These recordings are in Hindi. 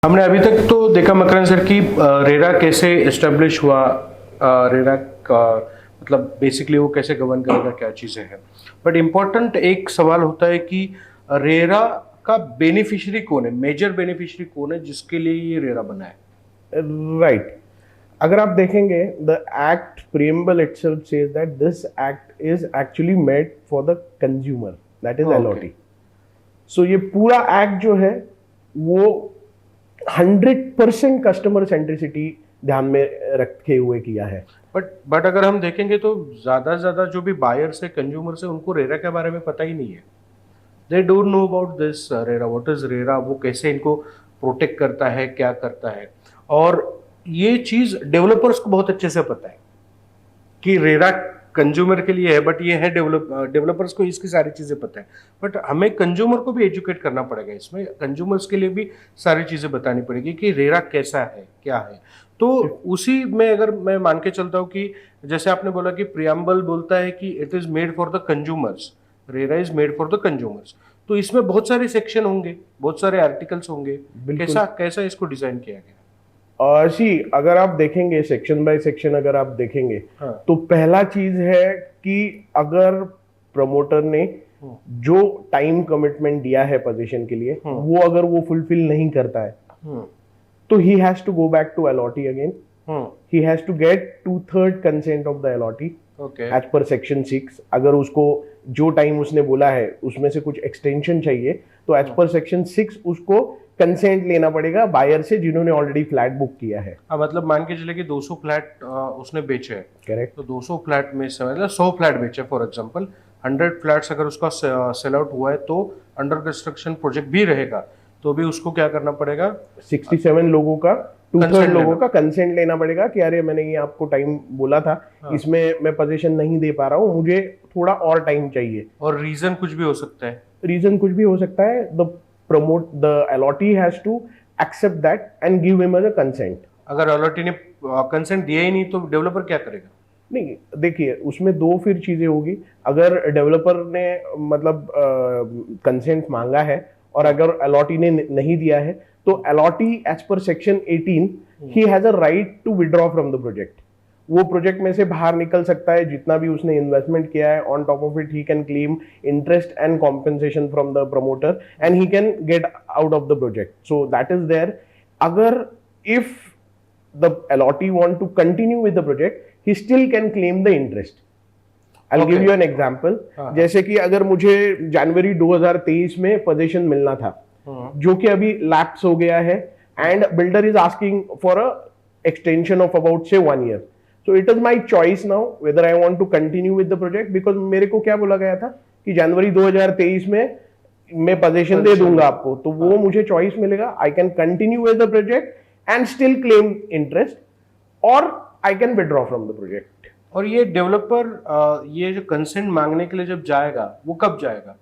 हमने अभी तक तो देखा मकरन सर कि रेरा कैसे एस्टेब्लिश हुआ, रेरा का मतलब बेसिकली वो कैसे गवर्न करेगा, क्या चीज़ें हैं। बट इम्पोर्टेंट एक सवाल होता है कि रेरा का बेनिफिशियरी कौन है, मेजर बेनिफिशियरी कौन है जिसके लिए ये रेरा बना है। राइट अगर आप देखेंगे the act preamble itself says that this act is actually made for the consumer, that is lot. So ये पूरा एक्ट जो है वो 100% कस्टमर सेंट्रिसिटी ध्यान में रखे हुए किया है। बट अगर हम देखेंगे तो ज़्यादा से ज़्यादा जो भी बायर्स है, कंज्यूमर्स है, उनको रेरा के बारे में पता ही नहीं है। They don't know about this RERA, what is RERA, वो कैसे इनको प्रोटेक्ट करता है, क्या करता है। और ये चीज़ डेवलपर्स को बहुत अच्छे से पता है कि रेरा कंज्यूमर के लिए है, बट ये है डेवलपर्स को इसकी सारी चीज़ें पता है। बट हमें कंज्यूमर को भी एजुकेट करना पड़ेगा, इसमें कंज्यूमर्स के लिए भी सारी चीज़ें बतानी पड़ेगी कि रेरा कैसा है, क्या है। तो उसी में अगर मैं मान के चलता हूँ कि जैसे आपने बोला कि प्रियम्बल बोलता है कि it is made for the consumers, RERA is made for the consumers, तो इसमें बहुत सारे सेक्शन होंगे, बहुत सारे आर्टिकल्स होंगे। कैसा कैसा इसको डिजाइन किया गया। सी अगर आप देखेंगे सेक्शन बाय सेक्शन, अगर आप देखेंगे हाँ। तो पहला चीज है कि अगर प्रमोटर ने जो टाइम कमिटमेंट दिया है पोजीशन के लिए वो अगर वो फुलफिल नहीं करता है तो he has to go back to allottee again. He has to get 2/3 consent of the allottee as per section 6। अगर उसको जो टाइम उसने बोला है उसमें से कुछ एक्सटेंशन चाहिए तो एज पर सेक्शन 6 उसको कंसेंट लेना पड़ेगा बायर से जिन्होंने ऑलरेडी फ्लैट बुक किया है। मतलब मान के चले कि 200 फ्लैट उसने बेचे हैं। करेक्ट। तो 200 फ्लैट में से मतलब 100 फ्लैट बेचे फॉर एग्जांपल, 100 फ्लैट्स अगर उसका सेल आउट हुआ है तो अंडर कंस्ट्रक्शन प्रोजेक्ट भी रहेगा, तो भी उसको क्या करना पड़ेगा, 67 लोगों का 2/3 लोगों का कंसेंट लेना पड़ेगा कि अरे मैंने ये आपको टाइम बोला था, इसमें मैं पोजीशन नहीं दे पा रहा हूँ, मुझे थोड़ा और टाइम चाहिए। और रीजन कुछ भी हो सकता है, रीजन कुछ भी हो सकता है। The allottee has to accept that and give him a consent. अगर अलॉटी ने कंसेंट दिया ही नहीं तो डेवलपर क्या करेगा। नहीं देखिए उसमें दो फिर चीजें होगी। अगर डेवलपर ने मतलब कंसेंट मांगा है और अगर अलॉटी ने नहीं दिया है तो allottee as per section 18 he has a right to withdraw from the project. वो प्रोजेक्ट में से बाहर निकल सकता है, जितना भी उसने इन्वेस्टमेंट किया है। On top of it he can claim interest and compensation from the promoter and he can get out of the project. So that is there. अगर if the allottee want to continue with the project he still can claim the interest. I'll give you an example. जैसे कि अगर मुझे जनवरी 2023 में पोजीशन मिलना था जो कि अभी लैप्स हो गया है and builder is asking for a extension of about से 1 year. So it is my choice now whether I want to continue with the project because मेरे को क्या बोला गया था कि जनवरी 2023 में मैं पोजीशन दे दूंगा आपको, तो वो मुझे चॉइस मिलेगा। I can continue with the project and still claim interest और I can withdraw from the project. और ये डेवलपर ये जो कंसेंट मांगने के लिए जब जाएगा वो कब जाएगा,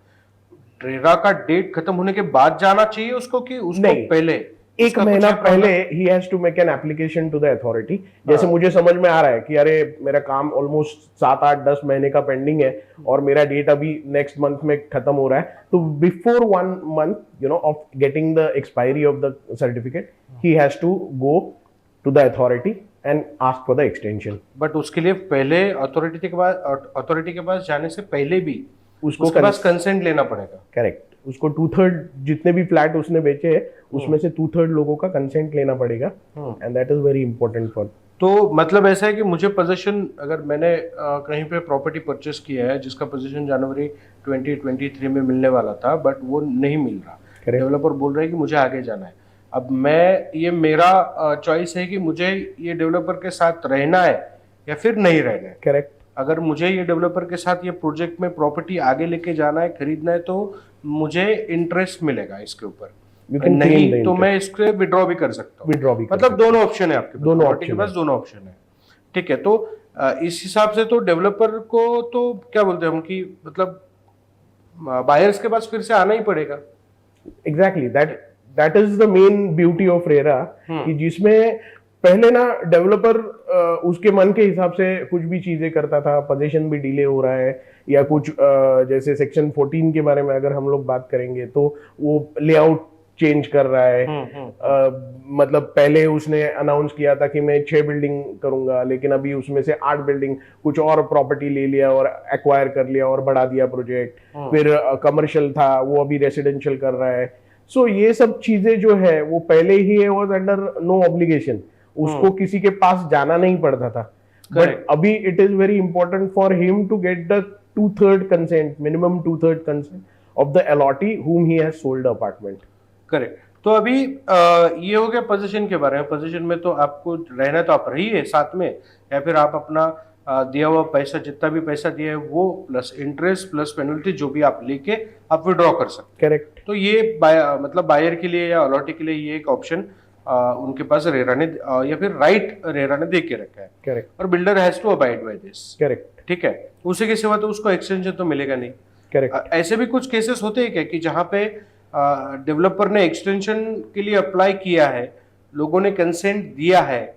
रेरा का डेट खत्म होने के बाद जाना चाहिए उसको कि उसको पहले, एक महीना पहले he has to make an application to the authority. जैसे मुझे समझ में आ रहा है कि अरे मेरा काम ऑलमोस्ट 7-8-10 महीने का पेंडिंग है और मेरा डेट अभी नेक्स्ट मंथ में खत्म हो रहा है, तो before 1 month of getting the expiry of the certificate he has to go to the authority and ask for the extension. But उसके लिए पहले अथॉरिटी के पास जाने से पहले भी उसके पास कंसेंट लेना पड़ेगा। करेक्ट। उसको 2/3 जितने भी फ्लैट उसने बेचे हैं उसमें से 2/3 लोगों का कंसेंट लेना पड़ेगा and that is very important for. तो मतलब ऐसा है कि मुझे पोजीशन, अगर मैंने कहीं पे प्रॉपर्टी परचेस किया है जिसका पोजीशन जनवरी 2023 में मिलने वाला था बट वो नहीं मिल रहा, डेवलपर बोल रहा है कि मुझे आगे जाना है, अब मैं, ये मेरा चॉइस है कि मुझे ये डेवलपर के साथ रहना है या फिर नहीं रहना है। करेक्ट। अगर मुझे ये डेवलपर के साथ ये प्रोजेक्ट में प्रॉपर्टी आगे लेके जाना है, खरीदना है, तो मुझे इंटरेस्ट मिलेगा इसके ऊपर, नहीं तो मैं इसके विड्रॉ भी कर सकता हूँ। मतलब दोनों ऑप्शन है आपके, दोनों ऑप्शन के पास दोनों ऑप्शन है। ठीक है, तो इस हिसाब से तो डेवलपर को तो क्या बोलते हैं हम कि मतलब बायर्स के पास फिर से आना ही पड़ेगा। Exactly, that is the main beauty of RERA कि जिसमें पहले ना डेवलपर उसके मन के हिसाब से कुछ भी चीजें करता था, पोजीशन भी डिले हो रहा है या कुछ जैसे सेक्शन 14 के बारे में अगर हम लोग बात करेंगे तो वो लेआउट चेंज कर रहा है। मतलब पहले उसने अनाउंस किया था कि मैं 6 बिल्डिंग करूंगा, लेकिन अभी उसमें से 8 बिल्डिंग कुछ और प्रॉपर्टी ले लिया और एक्वायर कर लिया और बढ़ा दिया प्रोजेक्ट। फिर कमर्शियल था, वो अभी रेसिडेंशियल कर रहा है। सो ये सब चीजें जो है वो पहले ही वाज अंडर नो ऑब्लिगेशन, उसको किसी के पास जाना नहीं पड़ता था। बट अभी it is very important for him to get the 2/3 consent, minimum 2/3 consent of the allottee whom he has sold the apartment. Correct. तो अभी ये हो गया पोजीशन के बारे में। पोजीशन में तो आपको रहना तो आप रहिए साथ में, या फिर आप अपना दिया हुआ पैसा, जितना भी पैसा दिया है वो प्लस इंटरेस्ट प्लस पेनल्टी जो भी आप लेके आप विड्रॉ कर सकते हैं। करेक्ट। तो ये मतलब बायर के लिए या अलॉटी के लिए ये एक ऑप्शन उनके पास रेरा ने या फिर राइट रेरा ने दे के रखा है। करेक्ट। और builder has to abide by this. Correct. ठीक है, उसी के सिवा तो उसको एक्सटेंशन तो मिलेगा नहीं। करेक्ट। ऐसे भी कुछ केसेस होते हैं क्या कि जहां पे डेवलपर ने एक्सटेंशन के लिए अप्लाई किया है, लोगों ने कंसेंट दिया है,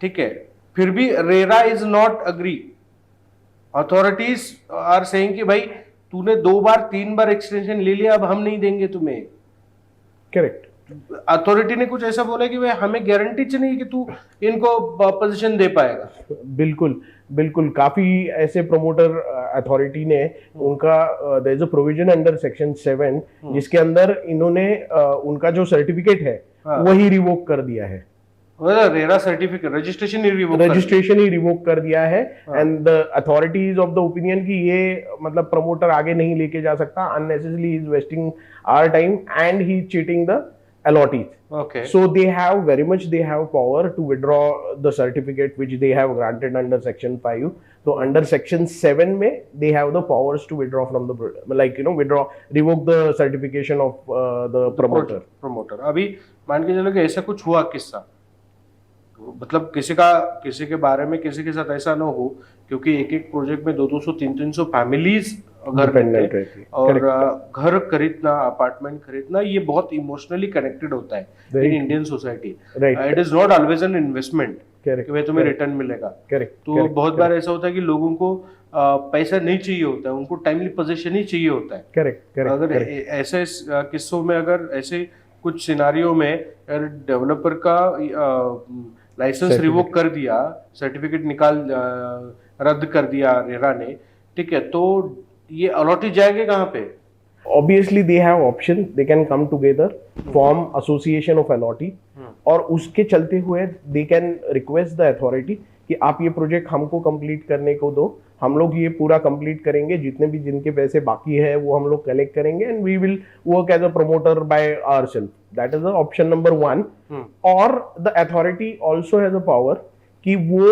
ठीक है, फिर भी RERA is not agree, authorities are saying कि भाई तूने 2 बार 3 बार एक्सटेंशन ले लिया, अब हम नहीं देंगे तुम्हें। करेक्ट। अथॉरिटी ने कुछ ऐसा बोला कि भाई हमें गारंटी नहीं कि तू इनको पोजीशन दे पाएगा। बिल्कुल बिल्कुल, काफी ऐसे प्रमोटर अथॉरिटी ने उनका there is a provision under section 7 जिसके अंदर इन्होंने उनका जो सर्टिफिकेट है वही रिवोक कर दिया है। रेरा सर्टिफिकेट रजिस्ट्रेशन ही रिवोक कर दिया है। And the authority is of the opinion कि ये मतलब प्रमोटर आगे नहीं लेके जा सकता, unnecessarily is wasting our time and he cheating the allottees. Okay. So they have power to withdraw the certificate which they have granted under section 5. So under section 7 में they have the powers to withdraw from the revoke the certification of the promoter. अभी मान के चलो कि ऐसा कुछ हुआ किस्सा, मतलब किसी के बारे में किसी के साथ ऐसा ना हो, क्योंकि एक एक प्रोजेक्ट में 200 300 फैमिलीज घर रहते हैं और घर खरीदना, अपार्टमेंट खरीदना, ये बहुत इमोशनली कनेक्टेड होता है in Indian society. It is not always an investment कि भाई तुम्हें रिटर्न मिलेगा। तो बहुत बार ऐसा होता है कि लोगों को पैसा नहीं चाहिए होता है, उनको टाइमली पोजीशन ही चाहिए होता है। अगर ऐसे किस्सों में, अगर ऐसे कुछ सिनारियों में डेवलपर का लाइसेंस रिवोक कर दिया, सर्टिफिकेट रद्द कर दिया रेरा ने, ठीक है, तो ये अलॉटी जाएंगे कहाँ पे? Obviously they have option, they can come together, form association of allotee, और उसके चलते हुए they can request the authority कि आप ये प्रोजेक्ट हमको कंप्लीट करने को दो, हम लोग ये पूरा कंप्लीट करेंगे, जितने भी जिनके पैसे बाकी है वो हम लोग कलेक्ट करेंगे and we will work as a promoter by ourselves. That is option number 1। और the authority also has a power कि वो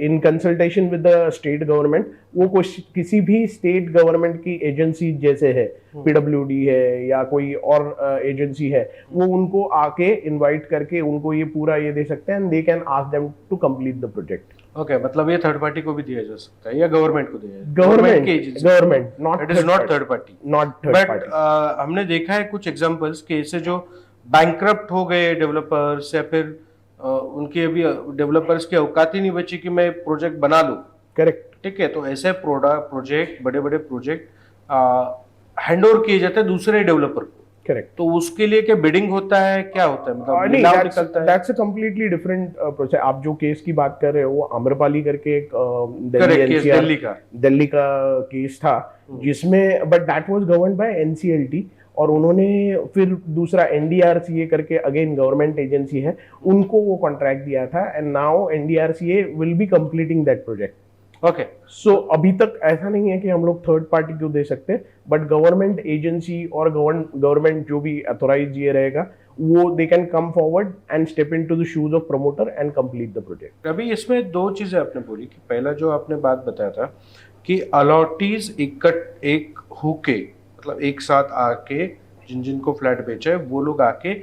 in consultation with the state government, वो किसी भी स्टेट गवर्नमेंट की एजेंसी जैसे है, पीडब्ल्यूडी है या कोई और एजेंसी है, वो उनको आके इनवाइट करके उनको ये पूरा ये दे सकते हैं and they can ask them to complete the project. Okay, मतलब ये थर्ड पार्टी को भी दिया जा सकता है या गवर्नमेंट को दिया जाए? Government, not it is not third party, not third party. But हमने देखा है कुछ एग्जांपल्स के ऐसे जो बैंकक्रप्ट हो गए डेवलपर्स, या फिर उनकी अभी डेवलपर्स की औकात ही नहीं बची कि मैं प्रोजेक्ट बना लूं। करेक्ट। ठीक है, तो ऐसे प्रोजेक्ट बड़े बड़े प्रोजेक्ट हैंड ओवर किए जाते हैं दूसरे डेवलपर को। करेक्ट। तो उसके लिए क्या बिडिंग होता है, क्या होता है, मतलब निकाल निकलता है? That's a completely different process. आप जो केस की बात कर रहे हो वो आम्रपाली करके एक दिल्ली का केस था, जिसमें but that was governed bye NCLT, और उन्होंने फिर दूसरा एनडीआरसीए करके अगेन गवर्नमेंट एजेंसी है, उनको वो कॉन्ट्रैक्ट दिया था and now NDRCA will be completing that project. Okay, so अभी तक ऐसा नहीं है कि हम लोग थर्ड पार्टी को दे सकते, बट गवर्नमेंट एजेंसी और गवर्नमेंट जो भी अथोराइज ये रहेगा वो they can come forward and step into the shoes of promoter and complete the project. अभी इसमें 2 चीजें आपने बोली कि पहला जो आपने बात बताया था कि अलॉटीज एक होके, मतलब एक साथ आके जिनको फ्लैट बेचा है वो लोग आके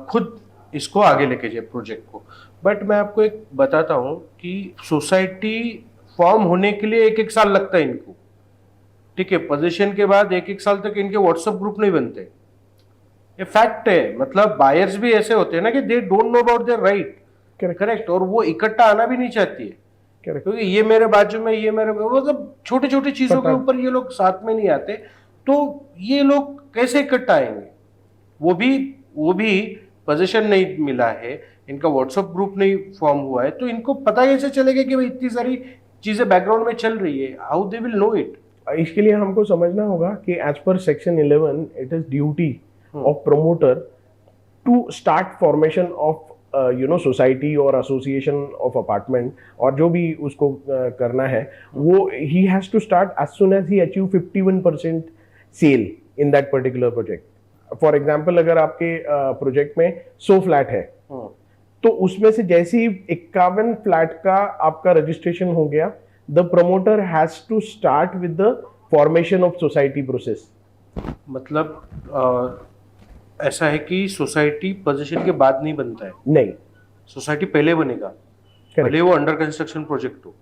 खुद इसको आगे लेके जाए प्रोजेक्ट को। बट मैं आपको एक बताता हूँ कि सोसाइटी फॉर्म होने के लिए 1-1 साल लगता है इनको। ठीक है, पोजीशन के बाद 1-1 साल तक इनके व्हाट्सएप ग्रुप नहीं बनते, ये फैक्ट है। मतलब बायर्स भी ऐसे होते हैं ना कि they don't know about their right. Correct. और वो इकट्ठा आना भी नहीं चाहती है, क्योंकि ये मेरे बाजू में, ये मेरे, मतलब छोटी छोटी चीजों के ऊपर ये लोग साथ में नहीं आते, तो ये लोग कैसे इकट्ठा आएंगे? वो भी पोजीशन नहीं मिला है, इनका व्हाट्सएप ग्रुप नहीं फॉर्म हुआ है, तो इनको पता कैसे चलेगा कि भाई इतनी सारी चीजें बैकग्राउंड में चल रही है? How they will know it? इसके लिए हमको समझना होगा कि as per section 11 it is duty of promoter to start formation of society और एसोसिएशन ऑफ अपार्टमेंट, और जो भी उसको करना है वो ही has to start as soon as he achieve 51% sale in that particular project. For example, अगर आपके प्रोजेक्ट में 100 फ्लैट है, तो उसमें से जैसे ही 51 फ्लैट का आपका रजिस्ट्रेशन हो गया, the promoter has to start with the formation of society process. मतलब ऐसा है कि सोसाइटी पोजीशन के बाद नहीं बनता है? नहीं, सोसाइटी पहले बनेगा, भले वो अंडर कंस्ट्रक्शन प्रोजेक्ट हो।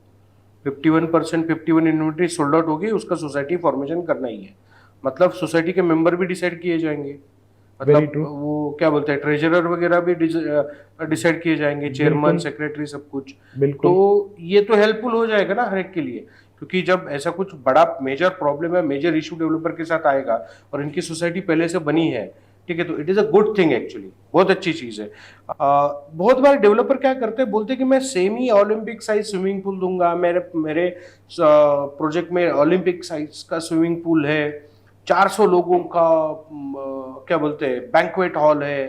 51% 51 इन्वेंटरी सोल्ड आउट होगी, उसका सोसाइटी फॉर्मेशन करना ही है। मतलब सोसाइटी के मेंबर भी डिसाइड किए जाएंगे, मतलब वो क्या बोलते हैं, ट्रेजरर वगैरह भी डिसाइड किए जाएंगे, चेयरमैन, सेक्रेटरी, सब कुछ। तो ये तो हेल्पफुल हो जाएगा ना हर एक के लिए, क्योंकि जब ऐसा कुछ बड़ा मेजर प्रॉब्लम है, मेजर इशू डेवलपर के साथ आएगा और इनकी सोसाइटी पहले से बनी है, ठीक है, तो it is a good thing actually, बहुत अच्छी चीज है। बहुत बार डेवलपर क्या करते हैं, बोलते हैं कि मैं semi Olympic size swimming pool दूंगा, मेरे प्रोजेक्ट में ओलंपिक साइज का स्विमिंग पूल है, 400 लोगों का क्या बोलते हैं बैंक्वेट हॉल है,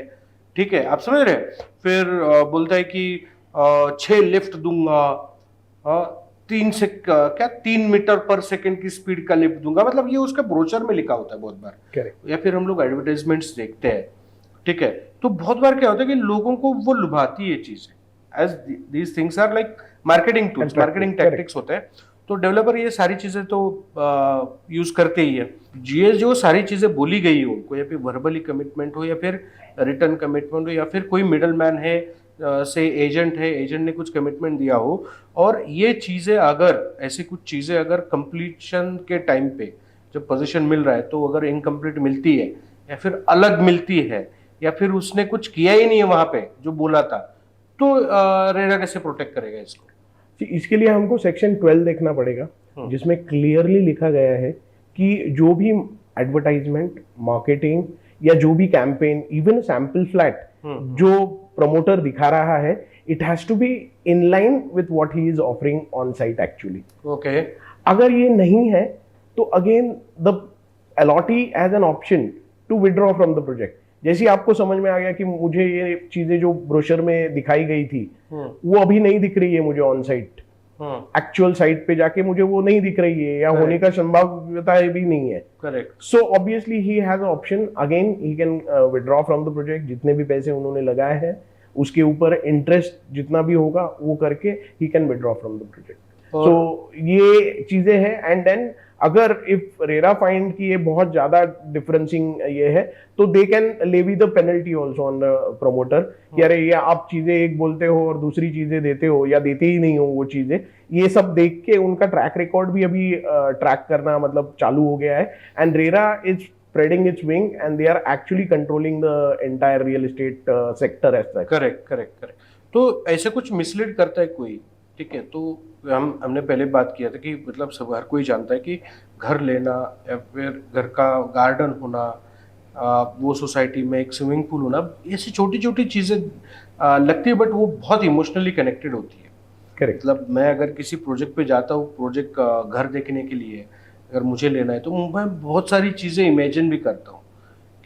ठीक है, आप समझ रहे हैं। फिर बोलता है कि 6 लिफ्ट दूंगा, 3 मीटर पर सेकंड की स्पीड का लिफ्ट दूंगा। मतलब ये उसके ब्रोचर में लिखा होता है बहुत बार। Correct. या फिर हम लोग एडवर्टाइजमेंट्स देखते हैं, ठीक है, तो बहुत बार क्या होता है कि लोगों को वो लुभाती है चीजें, as these things are like marketing tools, marketing tactics होते हैं। तो डेवलपर ये सारी चीजें तो यूज करते ही है। जीएस जो सारी चीजें बोली गई हो उनको, या फिर वर्बली कमिटमेंट हो, या फिर रिटर्न कमिटमेंट हो, या फिर कोई मिडल मैन है, से एजेंट है, एजेंट ने कुछ कमिटमेंट दिया हो, और ये चीजें अगर ऐसी कुछ चीजें अगर कंप्लीशन के टाइम पे जब पोजीशन मिल रहा है, तो अगर इनकम्प्लीट मिलती है या फिर अलग मिलती है, या फिर उसने कुछ किया ही नहीं है वहां पे जो बोला था, तो रेरा कैसे प्रोटेक्ट करेगा इसको? इसके लिए हमको सेक्शन 12 देखना पड़ेगा, जिसमें क्लियरली लिखा गया है कि जो भी एडवर्टाइजमेंट, मार्केटिंग या जो भी कैंपेन, इवन सैंपल फ्लैट जो प्रमोटर दिखा रहा है, it has to be in line with what he is offering on site actually. Okay, अगर ये नहीं है तो again the allottee as an option to withdraw from the project. जैसे आपको समझ में आ गया कि मुझे ये चीजें जो ब्रोशर में दिखाई गई थी वो अभी नहीं दिख रही है मुझे ऑन साइट, एक्चुअल साइट पे जाके मुझे वो नहीं दिख रही है, या होने का संभाव्यता भी नहीं है। Correct. So obviously he has option, again he can withdraw from the project. जितने भी पैसे उन्होंने लगाए हैं उसके ऊपर इंटरेस्ट जितना भी होगा वो करके he can withdraw from the project. So ये चीजें हैं। एंड देन अगर इफ रेरा फाइंड कि ये बहुत ज्यादा डिफरेंसिंग ये है, तो they can levy the penalty also on the promoter कि अरे ये आप चीजें एक बोलते हो और दूसरी चीजें देते हो, या देते ही नहीं हो वो चीजें। ये सब देख के उनका ट्रैक रिकॉर्ड भी अभी ट्रैक करना मतलब चालू हो गया है। And RERA is spreading its wing and they are actually controlling the entire real estate sector as such. Correct. तो ऐसे कुछ मिसलीड करता है कोई, ठीक है, तो हमने पहले बात किया था कि मतलब सब हर कोई जानता है कि घर लेना या फिर घर का गार्डन होना, वो सोसाइटी में एक स्विमिंग पूल होना, ऐसी छोटी छोटी चीज़ें लगती है, बट वो बहुत इमोशनली कनेक्टेड होती है। करेक्ट। मतलब मैं अगर किसी प्रोजेक्ट पे जाता हूँ, प्रोजेक्ट घर देखने के लिए अगर मुझे लेना है, तो मैं बहुत सारी चीज़ें इमेजिन भी करता हूँ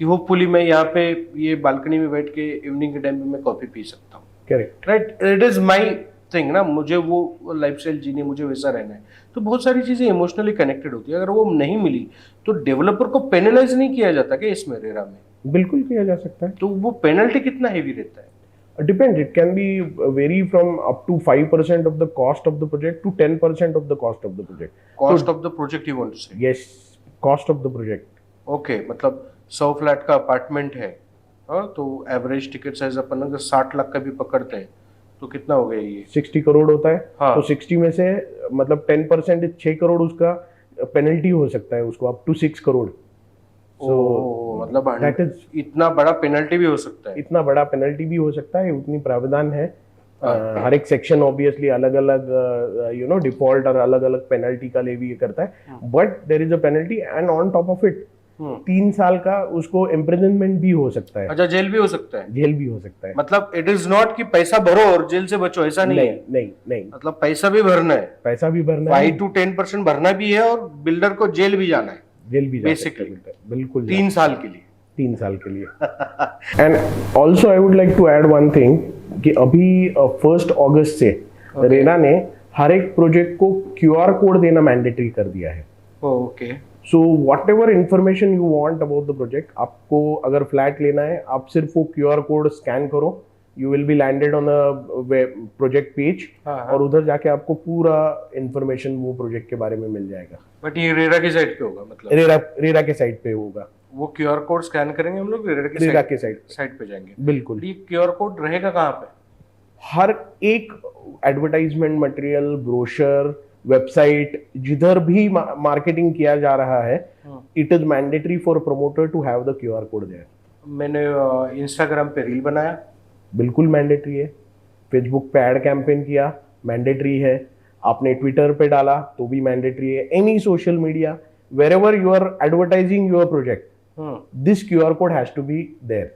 कि होपफुली मैं यहाँ पे ये बालकनी में बैठ के इवनिंग के टाइम पे मैं कॉफ़ी पी सकता हूँ। Correct, right, it is my thing ना, मुझे वो लाइफस्टाइल जीनी, मुझे वैसा रहना है। तो बहुत सारी चीज़ें इमोशनली कनेक्टेड होती है। अगर वो नहीं मिली तो डेवलपर को पेनलाइज नहीं किया जाता क्या इसमें, रेरा में? बिल्कुल किया जा सकता है। तो वो पेनल्टी कितना हेवी रहता है? Depends. It can be vary from up to 5% of the cost of the project to 10% of the cost of the project. Cost of the project you want to say? Yes, cost of the project. Okay, मतलब 100 फ्लैट का अपार्टमेंट है, हाँ, तो एवरेज टिकट साइज अपन अगर 60 लाख का भी पकड़ते हैं तो कितना हो गया ये? 60 करोड़ होता है। हाँ। तो 60 में से मतलब 10% 6 करोड़ उसका पेनल्टी हो सकता है उसको, अप टू 6 करोड़। मतलब that is, इतना बड़ा पेनल्टी भी हो सकता है? इतना बड़ा पेनल्टी भी हो सकता है, उतनी प्रावधान है। हर एक सेक्शन ऑब्वियसली अलग अलग डिफॉल्ट और अलग अलग पेनल्टी का लेवी करता है, but there is a penalty and on top of it 3 साल का उसको इम्प्रिजनमेंट भी हो सकता है, अच्छा जेल भी हो सकता है, जेल भी हो सकता है। मतलब इट इज नॉट कि पैसा भरो और जेल से बचो, ऐसा नहीं है, नहीं नहीं, मतलब पैसा भी भरना है, पैसा भी भरना है, 5 to 10% भरना भी है, और बिल्डर को जेल भी जाना है जेल भी जा सकता बेसिकली है, बिल्कुल 3 साल के लिए। 3 साल के लिए। And also I would like to add one thing कि अभी 1 अगस्त से रेरा ने हर एक प्रोजेक्ट को QR कोड देना मैंडेटरी कर दिया है। Okay, so what ever information you want about the project, आपको अगर फ्लैट लेना है आप सिर्फ वो QR कोड स्कैन करो, you will be landed on a project page, और उधर जाके आपको पूरा इंफॉर्मेशन वो प्रोजेक्ट के बारे में मिल जाएगा। बट ये रेरा की साइट पे होगा, मतलब रेरा के साइट पे होगा, वो QR कोड स्कैन करेंगे हम लोग, रेरा के साइट पे जाएंगे, बिल्कुल। ये QR कोड रहेगा कहाँ पे? हर एक एडवर्टाइजमेंट मटेरियल, ब्रोशर, वेबसाइट, जिधर भी मार्केटिंग किया जा रहा है, it is mandatory for promoter to have the QR code there. मैंने इंस्टाग्राम पे रील बनाया, बिल्कुल मैंडेटरी है। फेसबुक पे एड कैंपेन किया, मैंडेटरी है। आपने ट्विटर पे डाला तो भी मैंडेटरी है। Any social media, wherever you are advertising your project, this QR code has to be there.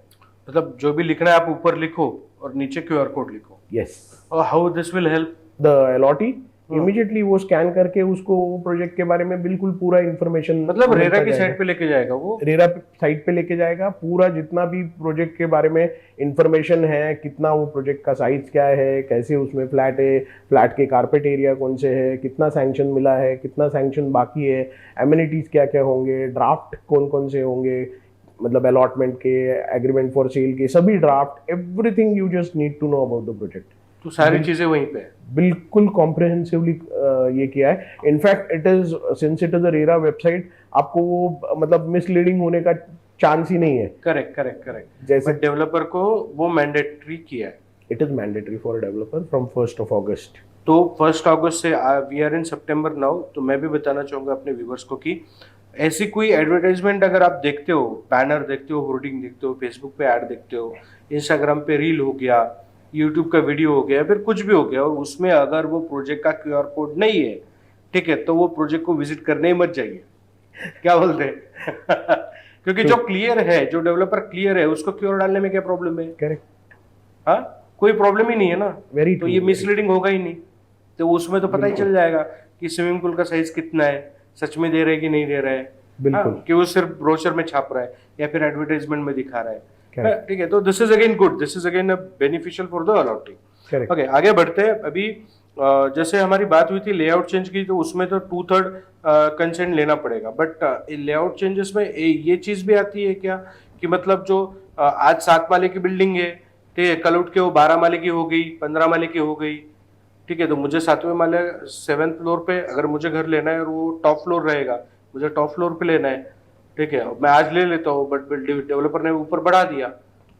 मतलब जो भी लिखना है आप ऊपर लिखो और नीचे QR कोड लिखो। यस। और how this will help the allottee immediately वो स्कैन करके उसको वो प्रोजेक्ट के बारे में बिल्कुल पूरा इंफॉर्मेशन, मतलब रेरा की साइट पे लेके जाएगा, वो रेरा साइट पे लेके जाएगा पूरा जितना भी प्रोजेक्ट के बारे में इंफॉर्मेशन है, कितना वो प्रोजेक्ट का साइज क्या है, कैसे उसमें फ्लैट है, फ्लैट के कारपेट एरिया कौन से है, कितना सैंक्शन मिला है, कितना सैंक्शन बाकी है, एमिनिटीज क्या क्या होंगे, ड्राफ्ट कौन कौन से होंगे, मतलब अलॉटमेंट के, एग्रीमेंट फॉर सेल के सभी draft, everything you just need to know about the project. तो सारी चीजें वहीं पे है, बिल्कुल कॉम्प्रिहेंसिवली ये किया है। In fact it is, since it is a RERA website, आपको वो मतलब मिसलीडिंग होने का चांस ही नहीं है। करेक्ट। जैसे डेवलपर को वो मैंडेटरी किया है, it is mandatory for developer from 1 August. तो 1 अगस्त से we are in September now. तो मैं भी बताना चाहूंगा अपने व्यूवर्स को कि ऐसी कोई एडवर्टाइजमेंट अगर आप देखते हो, बैनर देखते हो, होर्डिंग देखते हो, फेसबुक पे ऐड देखते हो, इंस्टाग्राम पे रील हो गया, यूट्यूब का वीडियो हो गया, फिर कुछ भी हो गया, और उसमें अगर वो प्रोजेक्ट का QR कोड नहीं है, ठीक है, तो वो प्रोजेक्ट को विजिट करने ही मत जाइए। क्या बोलते हैं? क्योंकि जो क्लियर है, जो डेवलपर क्लियर है, उसको QR डालने में क्या प्रॉब्लम है? करेक्ट, हाँ, कोई प्रॉब्लम ही नहीं है ना। वेरी तो ये मिसलीडिंग होगा ही नहीं, तो उसमें तो पता ही चल जाएगा कि स्विमिंग पूल का साइज कितना है, सच में दे रहे कि नहीं दे रहा है, बिल्कुल, कि वो सिर्फ ब्रोशर में छाप रहा है या फिर एडवर्टाइजमेंट में दिखा रहा है। ठीक है, तो this is again good, this is again beneficial for the allotting. Okay, आगे बढ़ते हैं। अभी जैसे हमारी बात हुई थी लेआउट चेंज की, तो उसमें तो 2/3 कंसेंट लेना पड़ेगा, बट लेआउट चेंजेस में ये चीज भी आती है क्या कि मतलब जो आज 7 माले की बिल्डिंग है, ठीक है, कल उठ के वो 12 माले की हो गई, 15 माले की हो गई, ठीक है, तो मुझे 7वें माले 7th फ्लोर पे अगर मुझे घर लेना है और वो टॉप फ्लोर रहेगा, मुझे टॉप फ्लोर पे लेना है, ठीक है, मैं आज ले लेता हूँ, बट डेवलपर ने ऊपर बढ़ा दिया,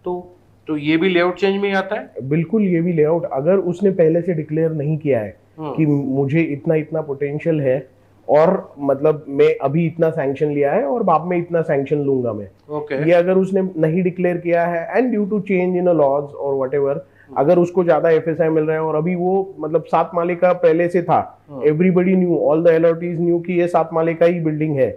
तो ये भी लेआउट चेंज में ही आता है। बिल्कुल, ये भी लेआउट अगर उसने पहले से डिक्लेयर नहीं किया है कि मुझे इतना इतना पोटेंशियल है, और मतलब मैं अभी इतना सैंक्शन लिया है और बाद में इतना सैंक्शन लूंगा मैं, okay. ये अगर उसने नहीं डिक्लेयर किया है, and due to change in laws और व्हाटएवर, अगर उसको ज्यादा FSI मिल रहा है, और अभी वो मतलब 7 माले का पहले से था, everybody knew, all the allottees new कि ये 7 माले का ही बिल्डिंग है,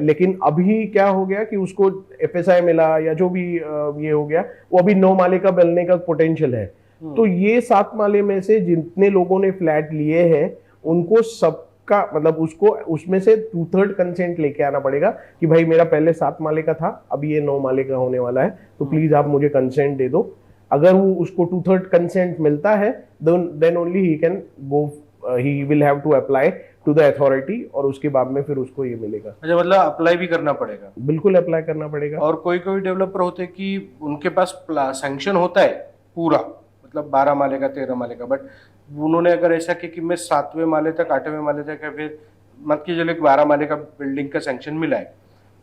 लेकिन अभी क्या हो गया कि उसको FSI मिला या जो भी ये हो गया, वो अभी 9 माले का बनने का पोटेंशियल है। तो ये 7 माले में से जितने लोगों ने फ्लैट लिए हैं, उनको सबका मतलब उसको उसमें से 2/3 कंसेंट लेके आना पड़ेगा कि भाई मेरा पहले 7 माले का था, अब ये 9 माले का होने वाला है, तो प्लीज आप मुझे कंसेंट दे दो। अगर वो उसको 2/3 कंसेंट मिलता है, then only he can go, he will have to apply to the authority, और उसके बाद में फिर उसको ये मिलेगा। अच्छा, मतलब अप्लाई भी करना पड़ेगा? बिल्कुल अप्लाई करना पड़ेगा। और कोई डेवलपर होते हैं कि उनके पास सैंक्शन होता है पूरा, मतलब 12 माले का, 13 माले का, बट उन्होंने अगर ऐसा किया कि मैं 7वें माले तक, 8वें माले तक, या फिर मत की चलो 12 माले का बिल्डिंग का सैंक्शन मिला है,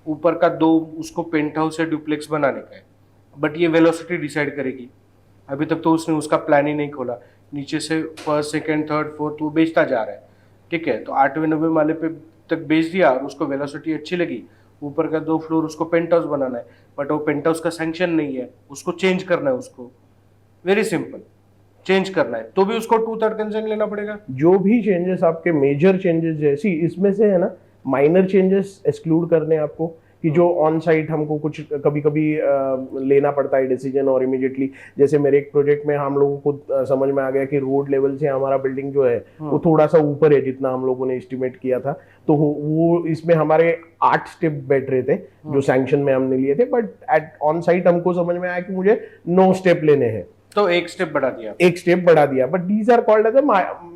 ऊपर का 2 उसको पेंट हाउस या डुप्लेक्स बनाने का है, बट ये वेलोसिटी डिसाइड करेगी। अभी तक तो उसने उसका प्लान ही नहीं खोला, नीचे से 1st, 2nd, 3rd, 4th वो बेचता जा रहा है, ठीक है, तो 8वें 9वें माले पे तक बेच दिया और उसको वेलोसिटी अच्छी लगी, ऊपर का 2 फ्लोर उसको पेंट हाउस बनाना है, बट वो पेंट हाउस का सैंक्शन नहीं है, उसको चेंज करना है, उसको वेरी सिंपल चेंज करना है, तो भी उसको 2/3 कंसेंट लेना पड़ेगा। जो भी चेंजेस आपके मेजर चेंजेस जैसी इसमें से है ना, माइनर चेंजेस एक्सक्लूड करने आपको, कि जो ऑन साइट हमको कुछ कभी कभी लेना पड़ता है डिसीजन, और इमीडिएटली जैसे मेरे एक प्रोजेक्ट में हम लोगों को समझ में आ गया कि रोड लेवल से हमारा बिल्डिंग जो है वो थोड़ा सा ऊपर है जितना हम लोगों ने एस्टिमेट किया था, तो वो इसमें हमारे 8 स्टेप बैठ रहे थे जो सैंक्शन में हमने लिए थे, बट एट ऑन साइट हमको समझ में आया कि मुझे 9 स्टेप लेने हैं, तो एक स्टेप बढ़ा दिया। एक स्टेप बढ़ा दिया, but these are called as a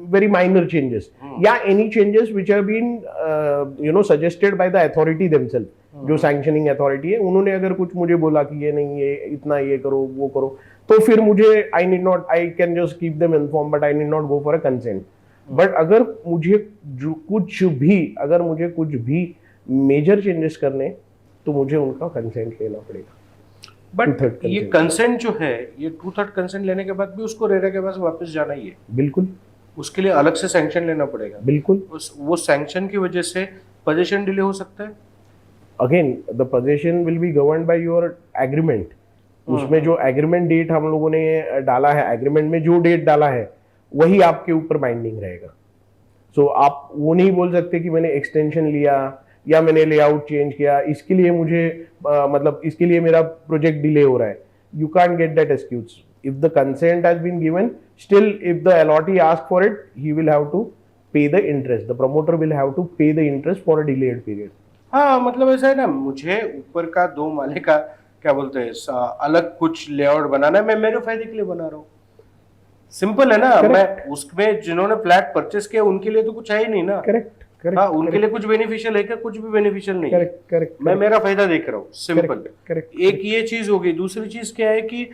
very minor changes या any changes which have been suggested by the authority themselves, जो सैंक्शनिंग अथॉरिटी है उन्होंने अगर कुछ मुझे बोला कि ये नहीं, ये इतना ये करो वो करो, तो फिर मुझे I can just keep them inform, but I need not go for a consent. But अगर मुझे कुछ भी मेजर चेंजेस करने, तो मुझे उनका कंसेंट लेना पड़ेगा। बट ये कंसेंट जो है, ये 2/3 कंसेंट लेने के बाद भी उसको रेरा के पास वापस जाना ही है। बिल्कुल, उसके लिए अलग से सैंक्शन लेना पड़ेगा। बिल्कुल। वो सैंक्शन की वजह से पोजीशन डिले हो सकता है। Again the position will be governed by your agreement. उसमें जो एग्रीमेंट डेट हम लोगों ने डाला है, एग्रीमेंट में जो डेट डाला है वही आपके ऊपर बाइंडिंग रहेगा। सो आप वो नहीं बोल सकते कि मैंने एक्सटेंशन लिया या मैंने लेआउट चेंज किया, इसके लिए मुझे मतलब इसके लिए मेरा प्रोजेक्ट डिले हो रहा है। You can get that excuse if the consent has been given. Still if the allottee ask for it, he will have to pay the interest, the promoter will have to pay the interest for a delayed period. हाँ, मतलब ऐसा है ना, मुझे ऊपर का 2 माले का क्या बोलते हैं अलग कुछ लेआउट बनाना है, मैं मेरे फायदे के लिए बना रहा हूँ। सिंपल है ना। Correct. मैं उसमें जिन्होंने फ्लैट परचेस किया उनके लिए तो कुछ है ही नहीं ना। Correct, correct. हाँ, उनके लिए कुछ बेनिफिशियल है क्या? कुछ भी बेनिफिशियल नहीं है। Correct, correct. मैं मेरा फायदा देख रहा हूँ, सिंपल। करेक्ट। एक ये चीज होगी। दूसरी चीज क्या है कि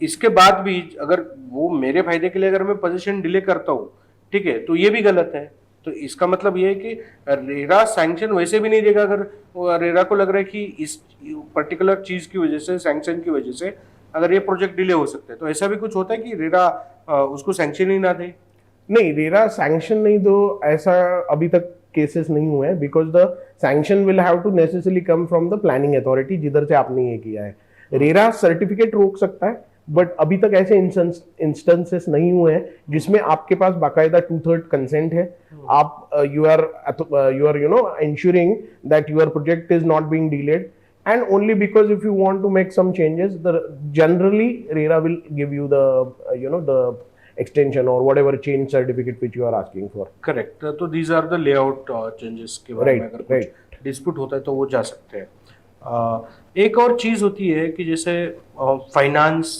इसके बाद भी अगर वो मेरे फायदे के लिए अगर मैं पोजीशन डिले करता हूँ, ठीक है, तो ये भी गलत है। तो इसका मतलब ये है कि रेरा सैंक्शन वैसे भी नहीं देगा अगर रेरा को लग रहा है कि इस पर्टिकुलर चीज की वजह से, सैंक्शन की वजह से अगर ये प्रोजेक्ट डिले हो सकता है। तो ऐसा भी कुछ होता है कि रेरा उसको सैंक्शन ही ना दे? नहीं, रेरा सैंक्शन नहीं दो, ऐसा अभी तक केसेस नहीं हुए हैं, because the sanction will have to necessarily come from the planning authority जिधर से आपने ये किया है। रेरा सर्टिफिकेट रोक सकता है, बट अभी तक ऐसे इंस्टेंसेस नहीं हुए हैं जिसमें आपके पास बाकायदा 2/3 कंसेंट है। आप you are ensuring that your project is not being delayed, and only because if you want to make some changes, generally RERA will give you the extension or whatever change certificate which you are asking for. Correct. तो these are the layout changes के बारे में अगर कुछ डिस्प्यूट होता है तो वो जा सकते हैं। एक और चीज होती है कि जैसे फाइनेंस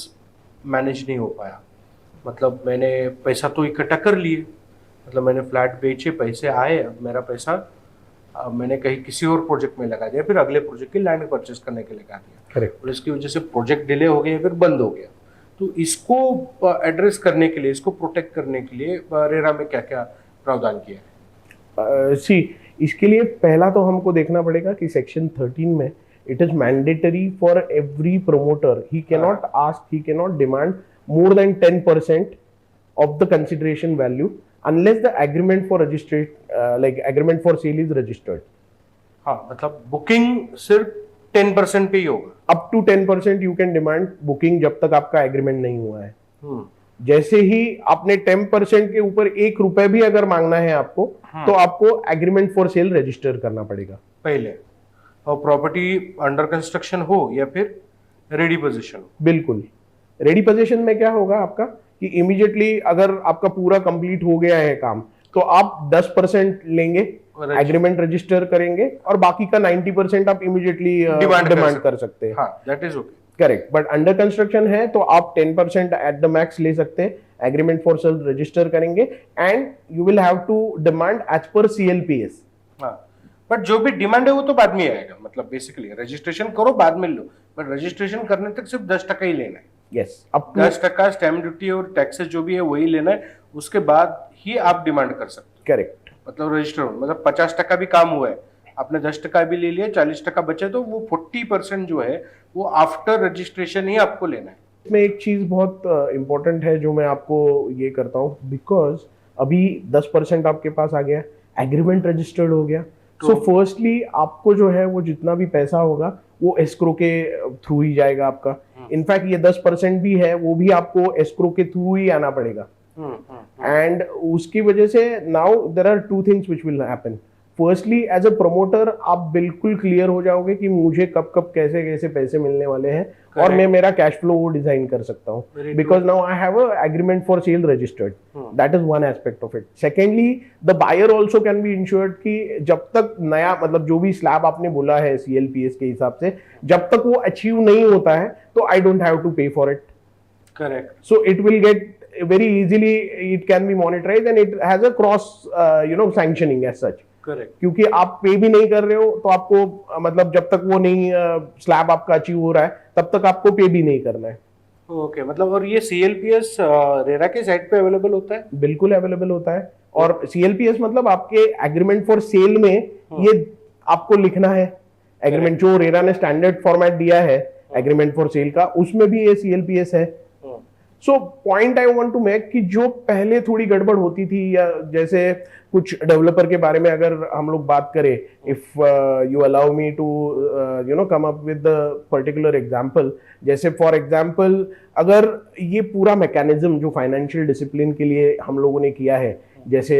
मैनेज नहीं हो पाया, मतलब मैंने पैसा तो इकट्ठा कर लिए, मतलब मैंने फ्लैट बेचे, पैसे आए, अब मेरा पैसा मैंने कहीं किसी और प्रोजेक्ट में लगा दिया, फिर अगले प्रोजेक्ट की लैंड परचेस करने के लिए लगा दिया। करेक्ट। और इसकी वजह से प्रोजेक्ट डिले हो गया, फिर बंद हो गया। तो इसको एड्रेस करने के लिए, इसको प्रोटेक्ट करने के लिए रेरा में क्या क्या प्रावधान किया है? इसके लिए पहला तो हमको देखना पड़ेगा कि सेक्शन 13 में it is mandatory for every promoter, he cannot demand more than 10% of the consideration value unless the agreement for agreement for sale is registered. हाँ, मतलब बुकिंग सिर्फ 10% पे ही होगा। Up to 10% you can demand booking जब तक आपका एग्रीमेंट नहीं हुआ है। जैसे ही आपने 10% के ऊपर 1 रुपए भी अगर मांगना है आपको, तो आपको एग्रीमेंट फॉर सेल रजिस्टर करना पड़ेगा पहले, और प्रॉपर्टी अंडर कंस्ट्रक्शन हो या फिर रेडी पोजीशन हो। बिल्कुल। रेडी पोजीशन में क्या होगा आपका कि इमीडिएटली अगर आपका पूरा कंप्लीट हो गया है काम, तो आप 10% लेंगे, एग्रीमेंट रजिस्टर करेंगे, और बाकी का 90% आप इमीडिएटली डिमांड कर सकते हैं। That is okay. Correct. But under construction है तो आप 10% एट द मैक्स ले सकते हैं, एग्रीमेंट फॉर सेल रजिस्टर करेंगे, and you will have to demand as per CLPS। हाँ, बट जो भी डिमांड है वो तो बाद में आएगा, मतलब बेसिकली रजिस्ट्रेशन करो बाद में लो, बट रजिस्ट्रेशन करने तक सिर्फ 10% ही लेना है। यस, अब 10% स्टैम्प ड्यूटी और टैक्सेस जो भी है वही लेना है, उसके बाद ही आप डिमांड कर सकते हो। करेक्ट। मतलब रजिस्टर मतलब 50% भी काम हुआ है, आपने 10% भी ले लिया, 40% बचे, तो वो 40% जो है वो आफ्टर रजिस्ट्रेशन ही आपको लेना है। इसमें एक चीज बहुत इंपॉर्टेंट है जो मैं आपको ये करता हूँ, बिकॉज अभी 10% आपके पास आ गया, एग्रीमेंट रजिस्टर्ड हो गया, सो फर्स्टली आपको जो है वो जितना भी पैसा होगा वो एस्क्रो के थ्रू ही जाएगा आपका। इनफैक्ट ये 10% भी है वो भी आपको एस्क्रो के थ्रू ही आना पड़ेगा। एंड उसकी वजह से now there are 2 things which will happen. Firstly as a promoter आप बिल्कुल क्लियर हो जाओगे कि मुझे कब कब कैसे कैसे पैसे मिलने वाले हैं और मैं मेरा कैश फ्लो वो डिजाइन कर सकता हूँ because now I have a agreement for sale registered. That is one aspect of it. Secondly the buyer also can be insured कि जब तक नया मतलब जो भी स्लैब आपने बोला है CLPS के हिसाब से जब तक वो अचीव नहीं होता है तो आई डोंट हैव टू पे for it. Correct. So it will get very easily, it can be monetized and it has a cross sanctioning as such. Correct. क्योंकि आप पे भी नहीं कर रहे हो तो आपको मतलब जब तक वो नहीं स्लैब आपका अचीव हो रहा है तब तक आपको पे भी नहीं करना है. ओके मतलब और ये CLPS रेरा के साइट पे अवेलेबल होता है? बिल्कुल अवेलेबल होता है. और CLPS मतलब आपके एग्रीमेंट फॉर सेल में ये आपको लिखना है. एग्रीमेंट जो रेरा ने स्टैंडर्ड फॉर्मेट दिया है एग्रीमेंट फॉर सेल का उसमें भी ये CLPS है. So point I want to make कि जो पहले थोड़ी गड़बड़ होती थी या जैसे कुछ डेवलपर के बारे में अगर हम लोग बात करें, if you allow me to come up with the particular example, जैसे फॉर एग्जांपल अगर ये पूरा मैकेनिज्म जो फाइनेंशियल डिसिप्लिन के लिए हम लोगों ने किया है जैसे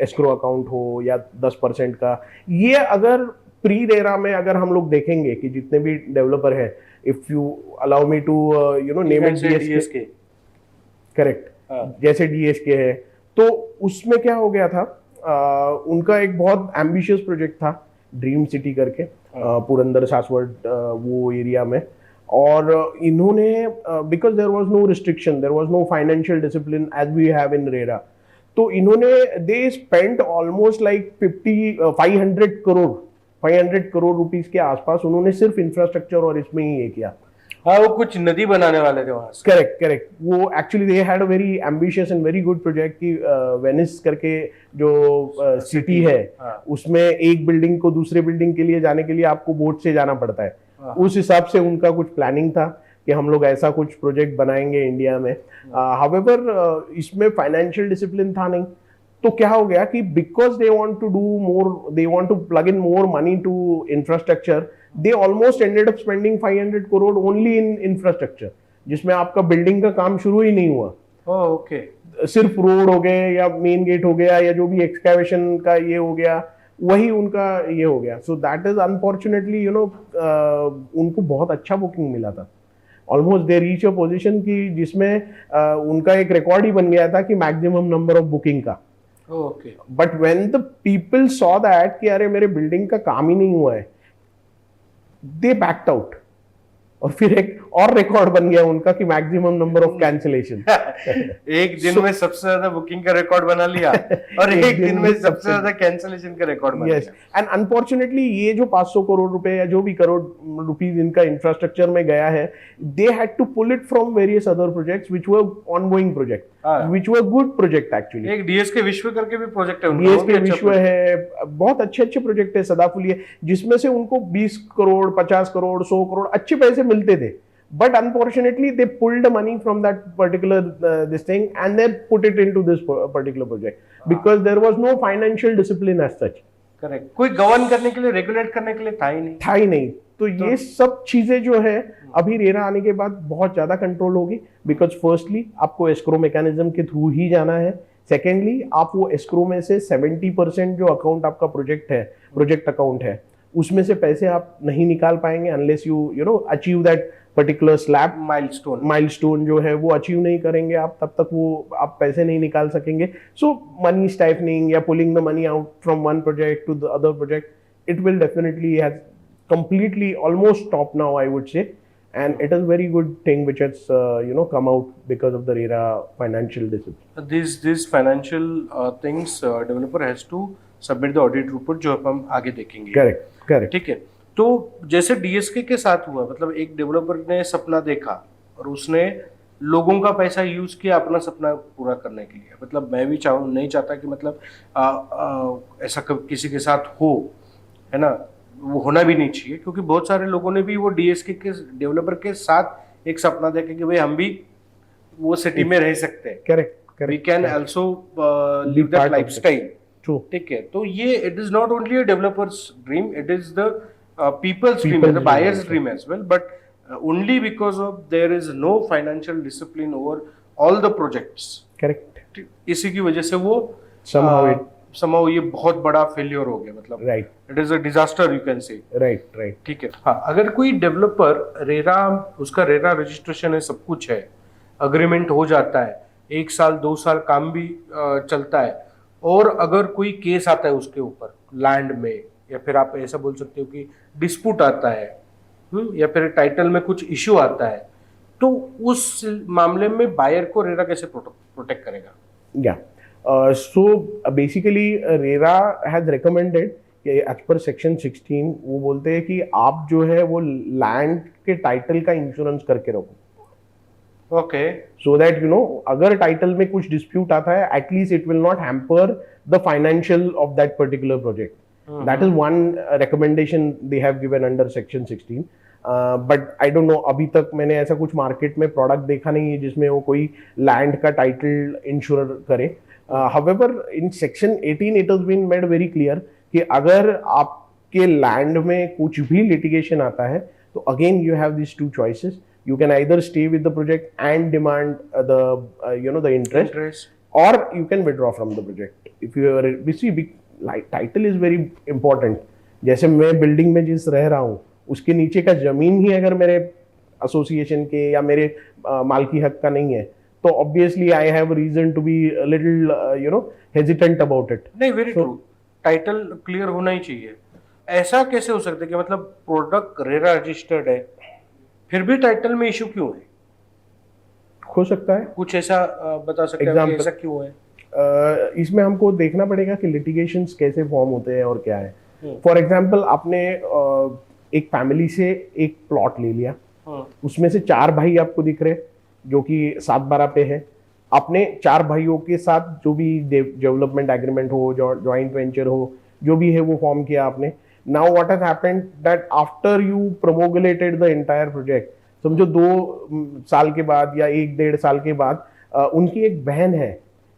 एस्क्रो अकाउंट हो या 10% का, ये अगर प्री रेरा में अगर हम लोग देखेंगे कि जितने भी डेवलपर हैं, if you allow me to name it DSK, correct, जैसे DSK है तो उसमें क्या हो गया था, उनका एक बहुत एम्बिशियस प्रोजेक्ट था ड्रीम सिटी करके पुरंदर सासवड वो एरिया में, और इन्होंने because there was no restriction, there was no financial discipline as we have in RERA, तो इन्होंने they spent almost like 500 crore rupees के आसपास उन्होंने सिर्फ इंफ्रास्ट्रक्चर और इसमें ही ये किया. हाँ वो कुछ नदी बनाने वाले थे वहां से. करेक्ट. वो actually they had a very ambitious and very good project की वेनिस करके जो सिटी है उसमें एक बिल्डिंग को दूसरे बिल्डिंग के लिए जाने के लिए आपको बोट से जाना पड़ता है. उस हिसाब से उनका कुछ प्लानिंग था कि हम लोग ऐसा कुछ प्रोजेक्ट बनाएंगे इंडिया में. हाउएवर इसमें फाइनेंशियल डिसिप्लिन था नहीं, तो क्या हो गया कि because they want to do more, they want to plug in more money to infrastructure, they almost ended up spending 500 crore only in infrastructure, जिसमें आपका बिल्डिंग का काम शुरू ही नहीं हुआ. ओके. सिर्फ रोड हो गए या मेन गेट हो गया या जो भी एक्सकैवेशन का ये हो गया वही उनका ये हो गया. सो दैट इज अनफॉर्चुनेटली उनको बहुत अच्छा बुकिंग मिला था. Almost they reach a position की जिसमें उनका एक रिकॉर्ड ही बन गया था कि मैक्सिमम नंबर ऑफ बुकिंग का. Okay. But when the people saw that कि अरे मेरे बिल्डिंग का काम ही नहीं हुआ है, they backed out. और फिर एक और रिकॉर्ड बन गया उनका कि मैक्सिमम नंबर ऑफ कैंसिलेशन. एक दिन में सबसे ज्यादा बुकिंग का रिकॉर्ड बना लिया और एक दिन में सबसे ज्यादा कैंसिलेशन का रिकॉर्ड बना लिया. एंड अनफॉर्चुनेटली ये जो 500 करोड़ रुपए या जो भी करोड़ रुपीस इनका इंफ्रास्ट्रक्चर में गया है, they had to pull it from various other projects which were ongoing project, which were good project actually. एक DSK विश्व करके भी प्रोजेक्ट है उनका. DSK विश्व है, बहुत अच्छे प्रोजेक्ट है. सदाफुली है जिसमें से उनको 20 करोड़ 50 करोड़ 100 करोड़ अच्छे पैसे मिलते थे. But unfortunately, they pulled the money from that particular this thing and they put it into this particular project because there was no financial discipline as such. Correct. कोई गवर्न करने के लिए, रेगुलेट करने के लिए था ही नहीं. तो ये सब चीजें जो है अभी रेरा आने के बाद बहुत ज्यादा कंट्रोल होगी. बिकॉज फर्स्टली आपको एस्क्रो मैकेनिज्म के थ्रू ही जाना है. सेकेंडली आप वो एस्क्रो में से 70% जो अकाउंट आपका प्रोजेक्ट अकाउंट है उसमें से पैसे आप नहीं निकाल पाएंगे unless you achieve that particular slab milestone जो है वो अचीव नहीं करेंगे आप, तब तक वो आप पैसे नहीं निकाल सकेंगे. सो मनी स्टाइफनिंग या pulling the money out from one project to the other project, it will definitely has completely almost stopped now, I would say, and it is very good thing which has come out because of the RERA financial discipline. These financial things developer has to submit the audit report जो हम आगे देखेंगे. Correct. ठीक है. तो जैसे DSK के साथ हुआ, मतलब एक डेवलपर ने सपना देखा और उसने लोगों का पैसा यूज किया अपना सपना पूरा करने के लिए. मतलब मैं भी नहीं चाहता कि मतलब ऐसा किसी के साथ हो, है ना, वो होना भी नहीं चाहिए, क्योंकि बहुत सारे लोगों ने भी वो DSK के डेवलपर के साथ एक सपना देखा कि भाई हम भी वो सिटी में रह सकते हैं. Correct. We can also live that lifestyle. ठीक है. तो ये it is not only a developer's dream, it is the people's dream, the buyer's dream as well, but only because of there is no financial discipline over all the projects. Correct. इसी की वजह से वो समहाउ ये बहुत बड़ा फेलियर हो गया, मतलब right it is a disaster you can say. Right right. ठीक है, हाँ, अगर कोई डेवलपर रेरा, उसका रेरा रजिस्ट्रेशन है, सब कुछ है, अग्रीमेंट हो जाता है, 1 साल 2 साल काम भी चलता है, और अगर कोई केस आता है उसके ऊपर लैंड में, या फिर आप ऐसा बोल सकते हो कि डिस्प्यूट आता है, या फिर टाइटल में कुछ इश्यू आता है, तो उस मामले में बायर को रेरा कैसे प्रोटेक्ट करेगा? Yeah. So basically RERA has recommended कि एज पर सेक्शन 16 वो बोलते हैं कि आप जो है वो लैंड के टाइटल का इंश्योरेंस करके रखो। Okay, so that you know अगर टाइटल में कुछ डिस्प्यूट आता है at least it will not hamper the financial of that particular project. That is one recommendation they have given under section 16। But I don't know, अभी तक मैंने ऐसा कुछ मार्केट में प्रोडक्ट देखा नहीं है जिसमें वो कोई लैंड का टाइटल इंश्योर करे। However in section 18 it has been made very clear कि अगर आपके लैंड में कुछ भी लिटिगेशन आता है तो again you have this two choices, you can either stay with the project and demand the interest, or you can withdraw from the project if you are, you see, like title is very important। जैसे मैं बिल्डिंग में जिस रह रहा हूँ उसके नीचे का जमीन ही अगर मेरे एसोसिएशन के या मेरे मालकी हक का नहीं है तो obviously I have reason to be little hesitant about it. नहीं, वेरी ट्रू, टाइटल क्लियर होना ही चाहिए। ऐसा कैसे हो सकता है कि मतलब प्रोडक्ट रेरा रजिस्टर्ड है फिर भी टाइटल में इशू क्यों है? हो सकता है कुछ ऐसा बता सकते हैं कि ऐसा क्यों है? इसमें हमको देखना पड़ेगा कि लिटिगेशंस कैसे फॉर्म होते हैं और क्या है। फॉर एग्जांपल आपने एक फैमिली से एक प्लॉट ले लिया, उसमें से 4 भाई आपको दिख रहे जो कि 7/12 पे है। आपने 4 भाइयों के साथ जो भी डेवलपमेंट एग्रीमेंट हो, जॉइंट वेंचर हो, जो भी है वो फॉर्म किया आपने। Now what has happened that after you promulgated the entire project, समझो 2 साल के बाद या 1-1.5 साल के बाद उनकी एक बहन है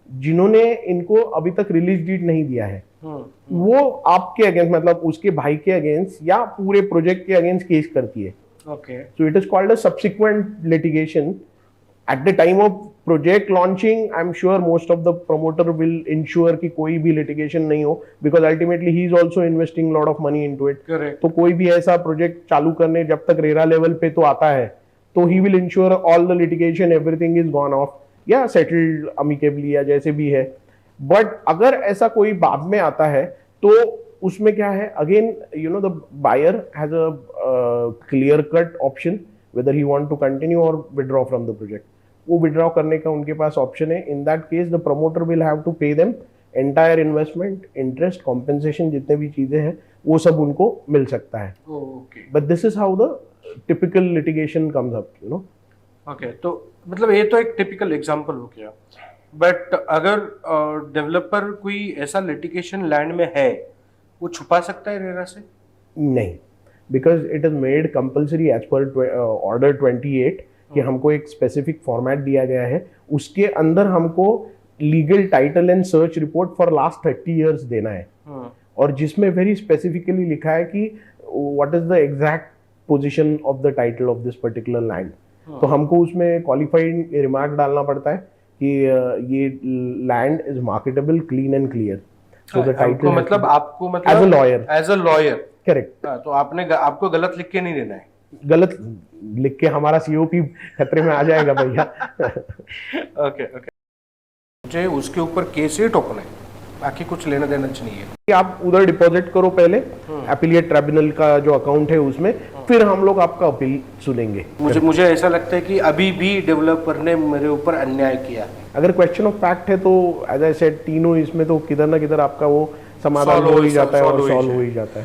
जिन्होंने इनको अभी तक रिलीज डीड नहीं दिया है, वो आपके अगेंस्ट, मतलब उसके भाई के अगेंस्ट या पूरे प्रोजेक्ट के अगेंस्ट केस करती है। Okay, so it is called a subsequent litigation. At the time of project launching I am sure most of the promoter will ensure कि कोई भी लिटिगेशन नहीं हो, because ultimately he is also investing lot of money into it. तो कोई भी ऐसा प्रोजेक्ट चालू करने जब तक रेरा लेवल पे तो आता है तो he will ensure all the litigation, everything is gone of या सेटल्ड अमिकेबली या जैसे भी है। बट अगर ऐसा कोई बाद में आता है तो उसमें क्या है, again the buyer has a clear cut option whether he want to continue or withdraw from the project। वो विड्रॉ करने का उनके पास ऑप्शन है। In that case the promoter will have to pay them entire investment, interest, compensation, जितने भी चीजें हैं वो सब उनको मिल सकता है। Okay, but this is how the typical litigation comes up, okay, तो मतलब ये तो एक टिपिकल एग्जांपल हो गया। बट अगर डेवलपर कोई ऐसा लिटिगेशन लैंड में है, वो छुपा सकता है रेरा से? नहीं, because it is made compulsory as per order 28 कि हमको एक स्पेसिफिक फॉर्मेट दिया गया है, उसके अंदर हमको legal title and search report for last 30 years देना है, और जिसमें वेरी स्पेसिफिकली लिखा है कि what is the exact position of the title of this particular land. तो हमको उसमें क्वालिफाइड रिमार्क डालना पड़ता है कि ये land is marketable, clean and clear. So the title मतलब आपको मतलब एज अ लॉयर करेक्ट। तो आपको गलत लिख के नहीं देना है। गलत लिख के हमारा सीओपी खतरे में आ जाएगा भैया। ओके, मुझे उसके ऊपर केस ही ठोकना है, बाकी कुछ लेना देना नहीं है। कि आप उधर डिपॉजिट करो पहले एपिलिएट ट्रिब्यूनल का जो अकाउंट है उसमें, फिर हम लोग आपका अपील सुनेंगे। मुझे ऐसा लगता है कि अभी भी डेवलपर ने मेरे ऊपर अन्याय किया है। अगर क्वेश्चन ऑफ फैक्ट है तो एज आई सेड तीनों इसमें तो किधर ना किधर आपका वो समाधान हो ही जाता है और सॉल्व हो ही जाता है।